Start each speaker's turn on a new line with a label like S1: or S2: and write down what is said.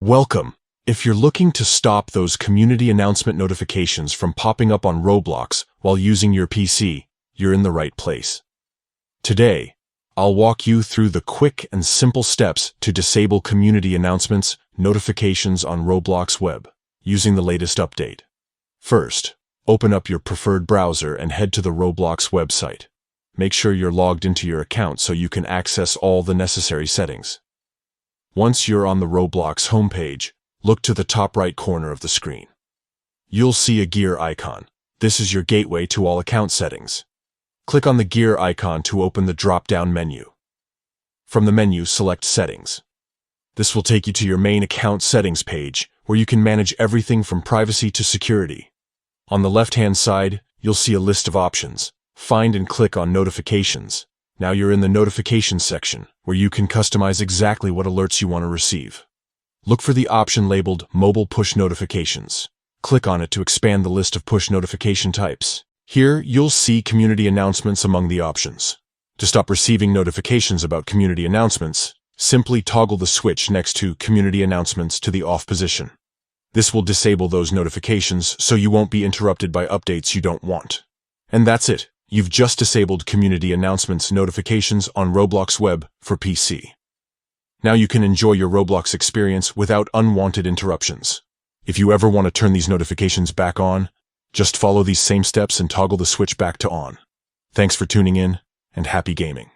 S1: Welcome. If you're looking to stop those community announcement notifications from popping up on Roblox while using your PC, you're in the right place. Today, I'll walk you through the quick and simple steps to disable community announcements notifications on Roblox web using the latest update. First, open up your preferred browser and head to the Roblox website. Make sure you're logged into your account so you can access all the necessary settings. Once you're on the Roblox homepage, look to the top right corner of the screen. You'll see a gear icon. This is your gateway to all account settings. Click on the gear icon to open the drop-down menu. From the menu, select Settings. This will take you to your main account settings page, where you can manage everything from privacy to security. On the left-hand side, you'll see a list of options. Find and click on Notifications. Now you're in the Notifications section, where you can customize exactly what alerts you want to receive. Look for the option labeled Mobile Push Notifications. Click on it to expand the list of push notification types. Here, you'll see community announcements among the options. To stop receiving notifications about community announcements, simply toggle the switch next to Community Announcements to the off position. This will disable those notifications so you won't be interrupted by updates you don't want. And that's it. You've just disabled community announcements notifications on Roblox web for PC. Now you can enjoy your Roblox experience without unwanted interruptions. If you ever want to turn these notifications back on, just follow these same steps and toggle the switch back to on. Thanks for tuning in, and happy gaming.